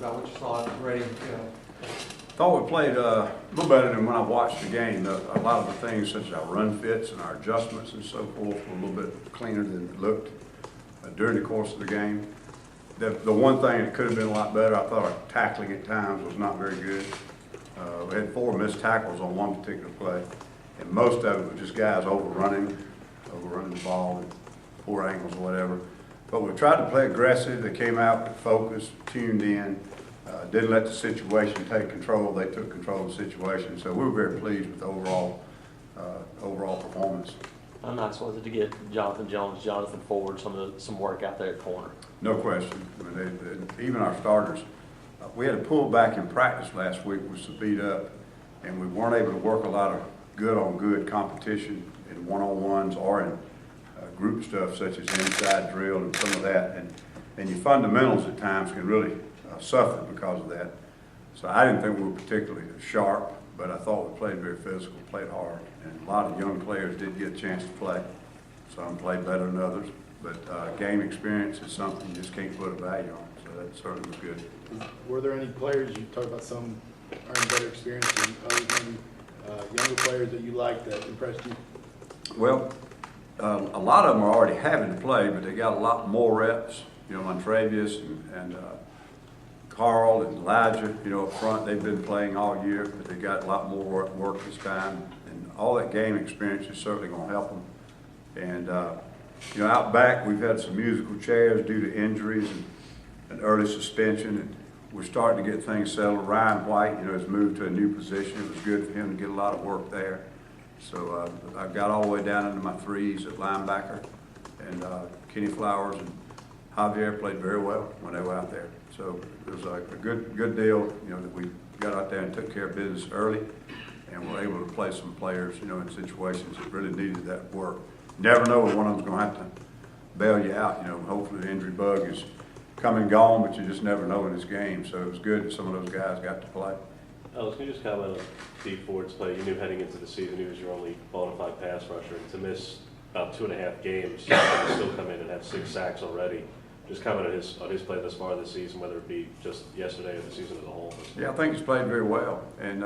about what you saw and ready to go. Thought we played a little better than when I watched the game. A lot of the things such as our run fits and our adjustments and so forth were a little bit cleaner than it looked during the course of the game. The one thing that could have been a lot better, I thought our tackling at times was not very good. We had 4 missed tackles on one particular play, and most of it was just guys overrunning the ball at poor angles or whatever. But we tried to play aggressive. They came out with focus, tuned in, didn't let the situation take control. They took control of the situation. So we were very pleased with the overall performance. How nice was it to get Jonathan Jones, Jonathan Ford, some work out there at corner? No question. I mean, even our starters. We had a pull back in practice last week, was beat up, and we weren't able to work a lot of good competition in one-on-ones or in group stuff such as inside drill and some of that. And your fundamentals at times can really suffer because of that. So I didn't think we were particularly sharp, but I thought we played very physical, played hard. And a lot of young players did get a chance to play. Some played better than others. But game experience is something you just can't put a value on. So that certainly was good. Were there any players, you talked about some earning better experience than others, maybe younger players that you liked that impressed you? Well, a lot of them are already having to play, but they got a lot more reps. You know, Montravius and Carl and Elijah, up front, they've been playing all year, but they got a lot more work this time. And all that game experience is certainly going to help them. And, out back, we've had some musical chairs due to injuries and early suspension. And we're starting to get things settled. Ryan White, has moved to a new position. It was good for him to get a lot of work there. So I got all the way down into my threes at linebacker. And Kenny Flowers and Javier played very well when they were out there. So it was a good deal, that we got out there and took care of business early, and were able to play some players, in situations that really needed that work. Never know when one of them's going to have to bail you out. Hopefully the injury bug is come and gone, but you just never know in this game. So it was good that some of those guys got to play. Ellis, can you just comment on D. Ford's play? You knew heading into the season he was your only bona fide pass rusher, and to miss about 2.5 games, to still come in and have 6 sacks already. Just comment on his play thus far this season, whether it be just yesterday or the season as a whole. Yeah, I think he's played very well, and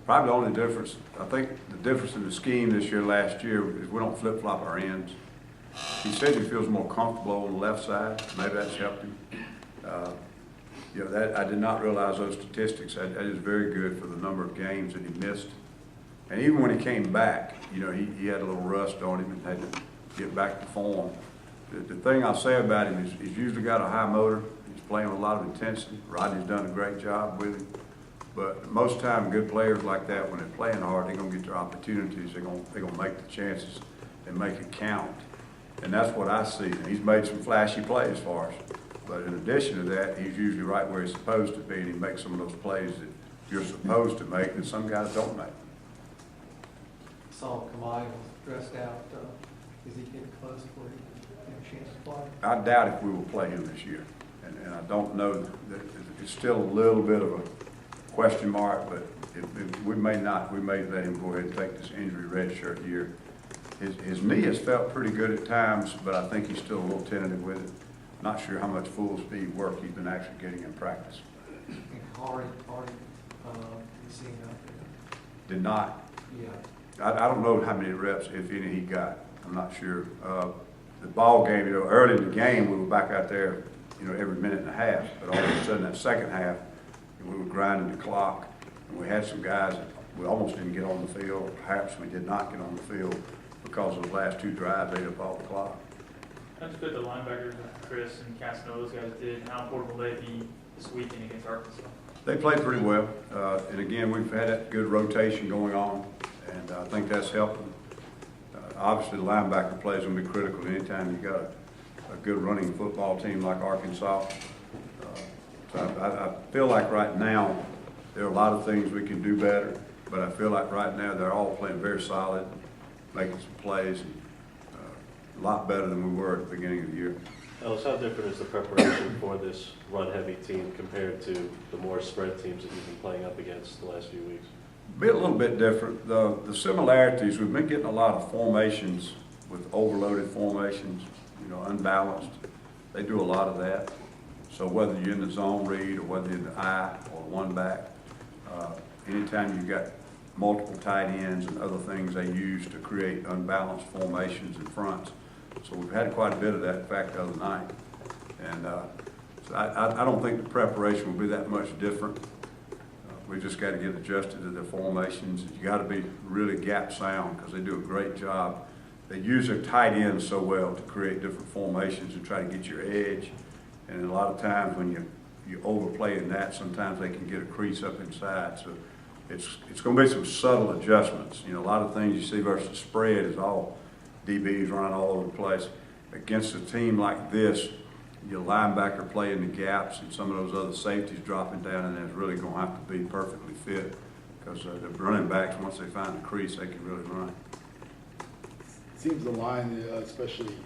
probably the only difference, I think the difference in the scheme this year, last year, is we don't flip-flop our ends. He said he feels more comfortable on the left side. Maybe that's helped him. That I did not realize those statistics. That is very good for the number of games that he missed. And even when he came back, he had a little rust on him and had to get back to form. The thing I'll say about him is he's usually got a high motor. He's playing with a lot of intensity. Rodney's done a great job with him. But most time, good players like that, when they're playing hard, they're going to get their opportunities. They're going to make the chances and make it count. And that's what I see. And he's made some flashy plays for us. But in addition to that, he's usually right where he's supposed to be, and he makes some of those plays that you're supposed to make that some guys don't make. Saw Kamai was dressed out. Is he getting close for you? A chance to play? I doubt if we will play him this year. And I don't know that it's still a little bit of a question mark, but we may not. We may let him go ahead and take this injury redshirt year. His knee has felt pretty good at times, but I think he's still a little tentative with it. Not sure how much full speed work he's been actually getting in practice. And Hardy, you seen out there? Did not. Yeah. I don't know how many reps, if any, he got. I'm not sure. The ball game, early in the game, we were back out there, every minute and a half. But all of a sudden, that second half, we were grinding the clock, and we had some guys that we almost didn't get on the field. Perhaps we did not get on the field because of the last 2 drives ate up all the clock. How good the linebackers, Chris and Casanova, those guys did, and how important will they be this weekend against Arkansas? They played pretty well, and again, we've had that good rotation going on, and I think that's helping. Obviously, the linebacker play is going to be critical anytime you got a good running football team like Arkansas. So I feel like right now there are a lot of things we can do better, but I feel like right now they're all playing very solid, making some plays, and a lot better than we were at the beginning of the year. Ellis, how different is the preparation for this run-heavy team compared to the more spread teams that you've been playing up against the last few weeks? Be a little bit different. The similarities, we've been getting a lot of formations with overloaded formations, unbalanced. They do a lot of that. So whether you're in the zone read or whether you're in the I or one back, anytime you've got multiple tight ends and other things they use to create unbalanced formations and fronts. So we've had quite a bit of that, in fact, the other night. And so I don't think the preparation will be that much different. We just got to get adjusted to their formations. You got to be really gap sound because they do a great job. They use their tight ends so well to create different formations and try to get your edge. And a lot of times when you overplay in that, sometimes they can get a crease up inside. So it's going to be some subtle adjustments. You know, a lot of things you see versus spread is all DBs running all over the place. Against a team like this, your linebacker playing the gaps and some of those other safeties dropping down, and it's really going to have to be perfectly fit because the running backs, once they find the crease, they can really run. It seems the line, especially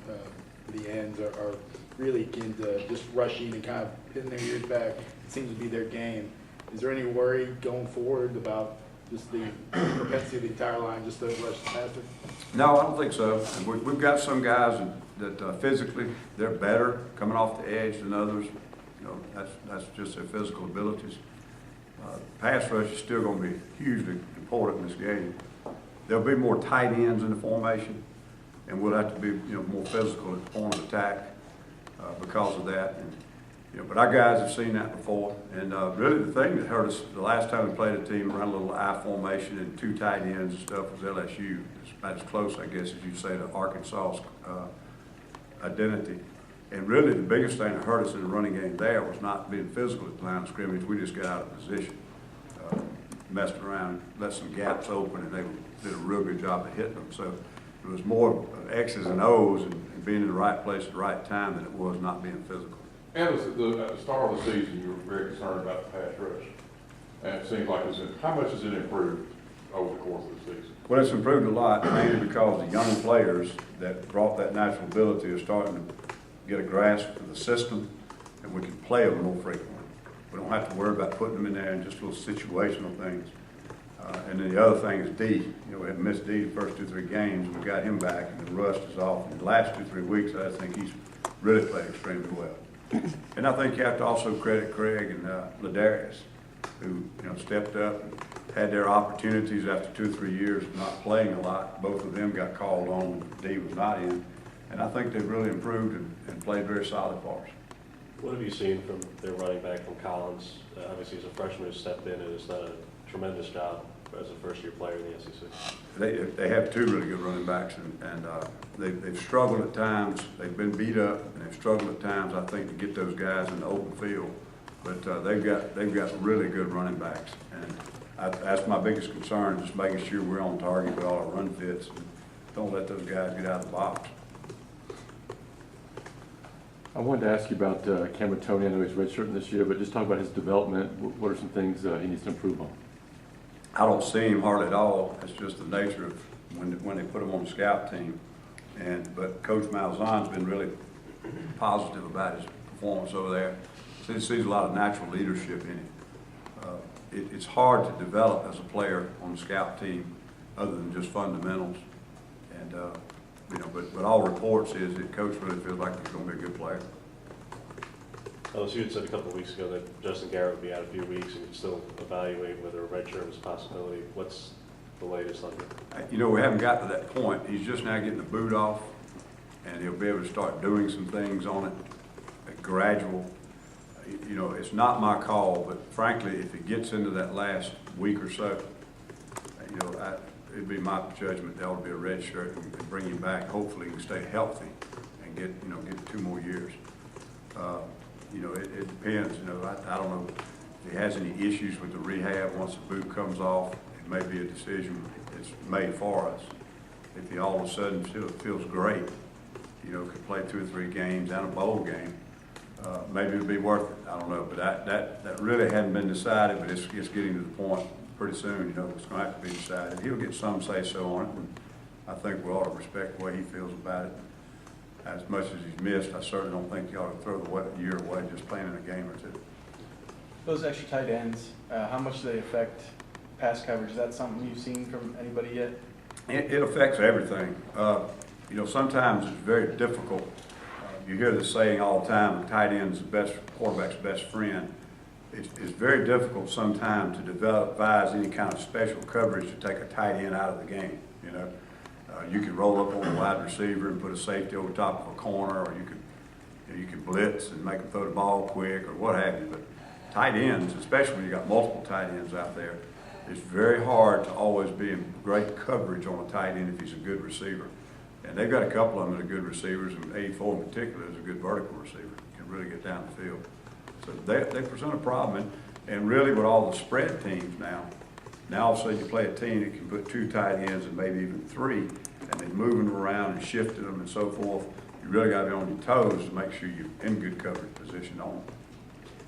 the ends, are really keen to just rushing and kind of hitting their ears back. It seems to be their game. Is there any worry going forward about just the propensity of the entire line just to rush the passer? No, I don't think so. We've got some guys that physically they're better coming off the edge than others. You know, that's just their physical abilities. Pass rush is still going to be hugely important in this game. There'll be more tight ends in the formation, and we'll have to be more physical at the point of attack because of that. And, but our guys have seen that before. And really the thing that hurt us the last time we played a team around a little I formation and two tight ends and stuff was LSU. It's about as close, I guess, as you'd say, to Arkansas's identity. And really the biggest thing that hurt us in the running game there was not being physical at the line of scrimmage. We just got out of position, messed around, let some gaps open, and they did a real good job of hitting them. So it was more of X's and O's and being in the right place at the right time than it was not being physical. And at the start of the season, you were very concerned about the pass rush. And it seems like how much has it improved over the course of the season? Well, it's improved a lot, mainly because the young players that brought that natural ability are starting to get a grasp of the system, and we can play them more frequently. We don't have to worry about putting them in there in just little situational things. And then the other thing is D. We had missed D the first 2-3 games. We got him back, and the rust is off. In the last 2-3 weeks, I think he's really played extremely well. And I think you have to also credit Craig and Ladarius, who stepped up and had their opportunities after 2-3 years of not playing a lot. Both of them got called on when D was not in. And I think they've really improved and played very solid for us. What have you seen from their running back from Collins? Obviously, he's a freshman who stepped in and has done a tremendous job as a first-year player in the SEC. They have two really good running backs, and they've struggled at times. They've been beat up, and they've struggled at times, I think, to get those guys in the open field. But they've got really good running backs, and that's my biggest concern, just making sure we're on target with all our run fits. And don't let those guys get out of the box. I wanted to ask you about Cameron Toney. I know he's redshirting this year, but just talk about his development. What are some things he needs to improve on? I don't see him hardly at all. It's just the nature of when they put him on the scout team. But Coach Malzahn's been really positive about his performance over there. So he sees a lot of natural leadership in him. It's hard to develop as a player on the scout team other than just fundamentals. And but all reports is that Coach really feels like he's going to be a good player. LSU had said a couple of weeks ago that Justin Garrett would be out a few weeks and you'd still evaluate whether a redshirt was a possibility. What's the latest on that? We haven't got to that point. He's just now getting the boot off, and he'll be able to start doing some things on it, gradual. It's not my call, but frankly, if it gets into that last week or so, it'd be my judgment that ought to be a red shirt and bring him back. Hopefully, he can stay healthy and get 2 more years. It depends. I don't know if he has any issues with the rehab once the boot comes off. It may be a decision that's made for us. If he all of a sudden feels great, could play 2 or 3 games and a bowl game, maybe it'd be worth it. I don't know, but that really hadn't been decided. But it's getting to the point pretty soon. It's going to have to be decided. He'll get some say so on it, and I think we ought to respect the way he feels about it. As much as he's missed, I certainly don't think you ought to throw the year away just playing in a game or 2. Those extra tight ends, how much do they affect pass coverage? Is that something you've seen from anybody yet? It affects everything. Sometimes it's very difficult you hear the saying all the time, a tight end is the best, quarterback's best friend. It's very difficult sometimes to devise any kind of special coverage to take a tight end out of the game, you know. You could roll up on a wide receiver and put a safety over top of a corner, or you could blitz and make them throw the ball quick or what have you. But tight ends, especially when you got multiple tight ends out there, it's very hard to always be in great coverage on a tight end if he's a good receiver. And they've got a couple of them that are good receivers, and 84 in particular is a good vertical receiver, can really get down the field. So they present a problem, and really with all the spread teams now all of a sudden you play a team that can put 2 tight ends and maybe even 3, and they're moving them around and shifting them and so forth. You really got to be on your toes to make sure you're in good coverage position on them.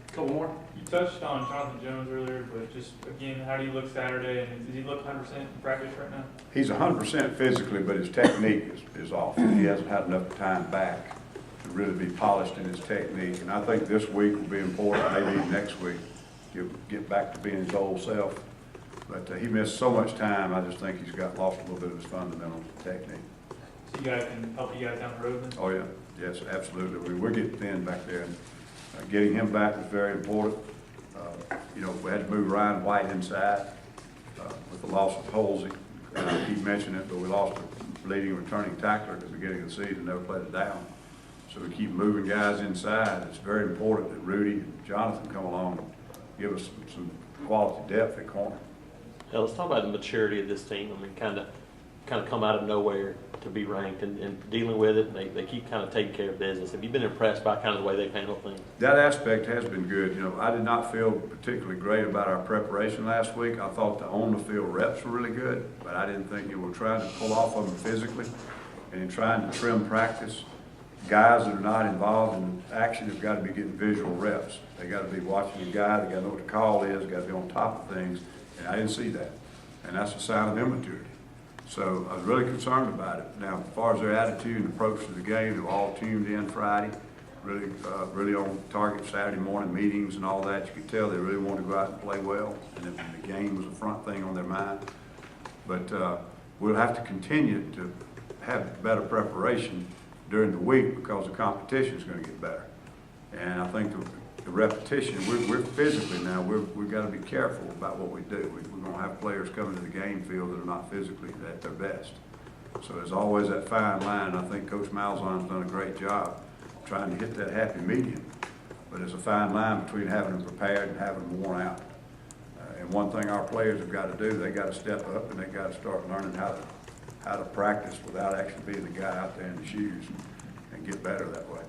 Couple more? You touched on Jonathan Jones earlier, but just again, how do you look Saturday? And does he look 100% in practice right now? He's 100% physically, but his technique is off. He hasn't had enough time back to really be polished in his technique. And I think this week will be important, maybe even next week, get back to being his old self. But he missed so much time, I just think he's lost a little bit of his fundamental technique. So you guys can help you guys down the road then? Oh, yeah. Yes, absolutely. We're getting thin back there. And getting him back was very important. You know, we had to move Ryan White inside with the loss of Halsey. I keep mentioning it, but we lost a leading returning tackler at the beginning of the season, never played it down. So we keep moving guys inside. It's very important that Rudy and Jonathan come along and give us some quality depth at corner. Yeah, let's talk about the maturity of this team. I mean, kind of come out of nowhere to be ranked and dealing with it, and they keep kind of taking care of business. Have you been impressed by kind of the way they've handled things? That aspect has been good. You know, I did not feel particularly great about our preparation last week. I thought the on-the-field reps were really good, but I didn't think we're trying to pull off of them physically and in trying to trim practice. Guys that are not involved in action have got to be getting visual reps. They got to be watching the guy. They got to know what the call is. Got to be on top of things, and I didn't see that, and that's a sign of immaturity. So I was really concerned about it. Now, as far as their attitude and approach to the game, they were all tuned in Friday, really on target Saturday morning meetings and all that. You could tell they really wanted to go out and play well, and the game was the front thing on their mind. But we'll have to continue to have better preparation during the week because the competition is going to get better. And I think the repetition, we're physically now, we've got to be careful about what we do. We're going to have players coming to the game field that are not physically at their best. So there's always that fine line. I think Coach Malzahn's done a great job trying to hit that happy medium. But there's a fine line between having them prepared and having them worn out. And one thing our players have got to do, they got to step up and they got to start learning how to practice without actually being the guy out there in the shoes and get better that way.